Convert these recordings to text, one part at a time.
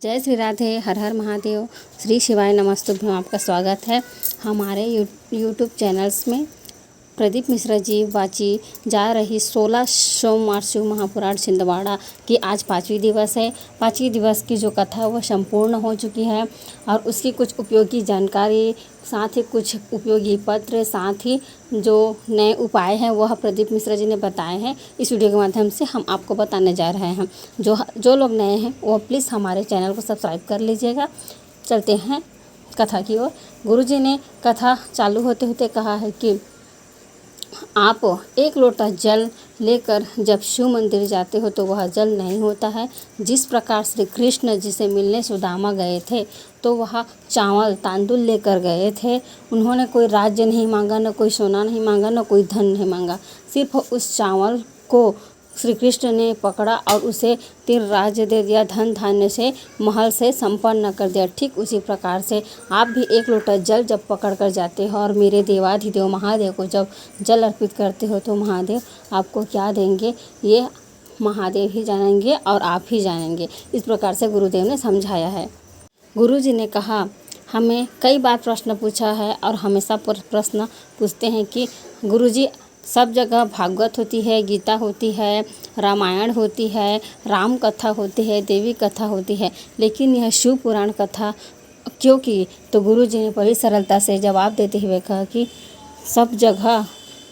जय श्री राधे, हर हर महादेव, श्री शिवाय नमस्तुभ्यं। आपका स्वागत है हमारे यूट्यूब चैनल्स में। प्रदीप मिश्रा जी वाची जा रही 16 सोमवार शिव महापुराण छिंदवाड़ा की आज 5वीं दिवस है। 5वीं दिवस की जो कथा वह संपूर्ण हो चुकी है और उसकी कुछ उपयोगी जानकारी, साथ ही कुछ उपयोगी पत्र, साथ ही जो नए उपाय हैं वह प्रदीप मिश्रा जी ने बताए हैं। इस वीडियो के माध्यम से हम आपको बताने जा रहे हैं। जो लोग नए हैं वो प्लीज़ हमारे चैनल को सब्सक्राइब कर लीजिएगा। चलते हैं कथा की ओर। गुरुजी ने कथा चालू होते होते कहा है कि आप एक लोटा जल लेकर जब शिव मंदिर जाते हो तो वह जल नहीं होता है। जिस प्रकार श्री कृष्ण जी से मिलने सुदामा गए थे तो वह चावल तांदुल लेकर गए थे। उन्होंने कोई राज्य नहीं मांगा, न कोई सोना नहीं मांगा, न कोई धन नहीं मांगा। सिर्फ उस चावल को श्री कृष्ण ने पकड़ा और उसे 3 राज्य दे दिया, धन धान्य से महल से संपन्न कर दिया। ठीक उसी प्रकार से आप भी एक लोटा जल जब पकड़ कर जाते हो और मेरे देवाधिदेव महादेव को जब जल अर्पित करते हो तो महादेव आपको क्या देंगे ये महादेव ही जानेंगे और आप ही जानेंगे। इस प्रकार से गुरुदेव ने समझाया है। गुरुजी ने कहा, हमें कई बार प्रश्न पूछा है और हमेशा प्रश्न पूछते हैं कि गुरुजी सब जगह भागवत होती है, गीता होती है, रामायण होती है, राम कथा होती है, देवी कथा होती है, लेकिन यह शिव पुराण कथा क्यों की? तो गुरुजी ने बड़ी सरलता से जवाब देते हुए कहा कि सब जगह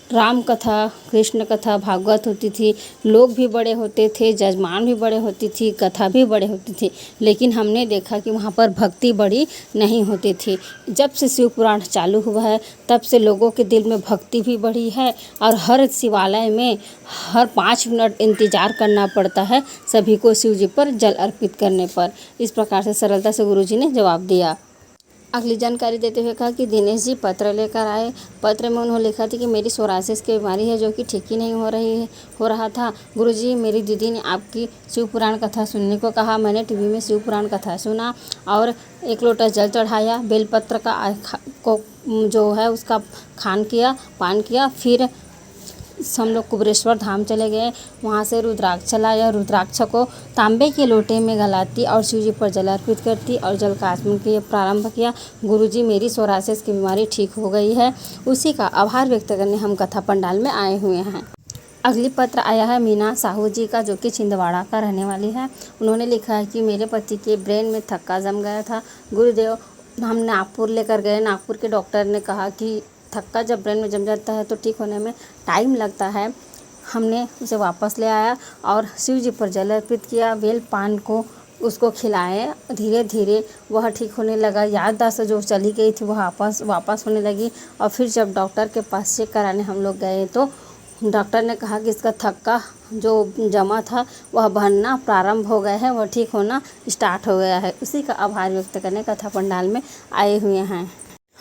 राम कथा, कृष्ण कथा, भागवत होती थी, लोग भी बड़े होते थे, जजमान भी बड़े होती थी, कथा भी बड़े होती थी, लेकिन हमने देखा कि वहाँ पर भक्ति बड़ी नहीं होती थी। जब से शिव पुराण चालू हुआ है तब से लोगों के दिल में भक्ति भी बढ़ी है और हर शिवालय में हर 5 मिनट इंतज़ार करना पड़ता है सभी को शिव जी पर जल अर्पित करने पर। इस प्रकार से सरलता से गुरुजी ने जवाब दिया। अगली जानकारी देते हुए कहा कि दिनेश जी पत्र लेकर आए। पत्र में उन्होंने लिखा था कि मेरी सोरासिस की बीमारी है जो कि ठीक ही नहीं हो रहा था। गुरुजी, मेरी दीदी ने आपकी शिव पुराण कथा सुनने को कहा। मैंने टीवी में शिव पुराण कथा सुना और एक लोटा जल चढ़ाया, बेलपत्र का को जो है उसका पान किया। फिर हम लोग कुबेरेश्वर धाम चले गए। वहाँ से रुद्राक्ष लाया, रुद्राक्ष को तांबे के लोटे में गलाती और शिव जी पर जल अर्पित करती और जल का आचमन किया प्रारंभ किया। गुरुजी, मेरी सोरासिस की बीमारी ठीक हो गई है। उसी का आभार व्यक्त करने हम कथा पंडाल में आए हुए हैं। अगली पत्र आया है मीना साहू जी का, जो कि छिंदवाड़ा का रहने वाली है। उन्होंने लिखा है कि मेरे पति के ब्रेन में थक्का जम गया था। गुरुदेव, हम नागपुर लेकर गए। नागपुर के डॉक्टर ने कहा कि थक्का जब ब्रेन में जम जाता है तो ठीक होने में टाइम लगता है। हमने उसे वापस ले आया और शिव जी पर जल अर्पित किया, बेल पान को उसको खिलाए। धीरे धीरे वह ठीक होने लगा। याददाश्त जो चली गई थी वह वापस होने लगी। और फिर जब डॉक्टर के पास चेक कराने हम लोग गए तो डॉक्टर ने कहा कि इसका थक्का जो जमा था वह भरना प्रारंभ हो गया है, वह ठीक होना स्टार्ट हो गया है। उसी का आभार व्यक्त करने कथा पंडाल में आए हुए हैं।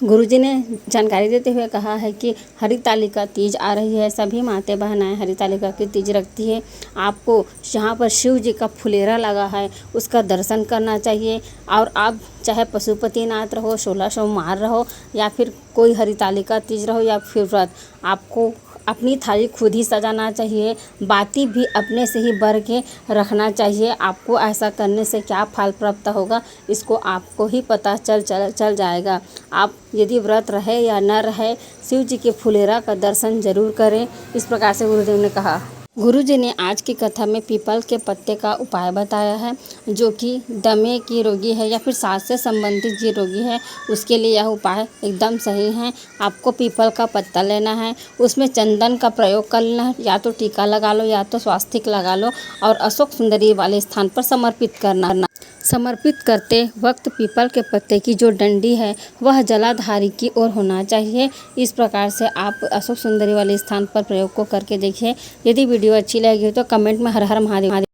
गुरुजी ने जानकारी देते हुए कहा है कि हरितालिका तीज आ रही है। सभी माते बहनाएं हरितालिका की तीज रखती है। आपको जहाँ पर शिव जी का फुलेरा लगा है उसका दर्शन करना चाहिए। और आप चाहे पशुपतिनाथ रहो, 16 सोमवार रहो या फिर कोई हरितालिका तीज रहो या फिर व्रत, आपको अपनी थाली खुद ही सजाना चाहिए। बाती भी अपने से ही भर के रखना चाहिए। आपको ऐसा करने से क्या फल प्राप्त होगा इसको आपको ही पता चल जाएगा। आप यदि व्रत रहे या न रहे, शिव जी के फुलेरा का दर्शन जरूर करें। इस प्रकार से गुरुदेव ने कहा। गुरुजी ने आज की कथा में पीपल के पत्ते का उपाय बताया है। जो कि दमे की रोगी है या फिर सांस से संबंधित जो रोगी है उसके लिए यह उपाय एकदम सही है। आपको पीपल का पत्ता लेना है, उसमें चंदन का प्रयोग कर लेना है। या तो टीका लगा लो या तो स्वास्तिक लगा लो और अशोक सुंदरी वाले स्थान पर समर्पित करना। समर्पित करते वक्त पीपल के पत्ते की जो डंडी है वह जलाधारी की ओर होना चाहिए। इस प्रकार से आप अशोक सुंदरी वाले स्थान पर प्रयोग को करके देखिए। यदि वीडियो अच्छी लगी हो तो कमेंट में हर हर महादेव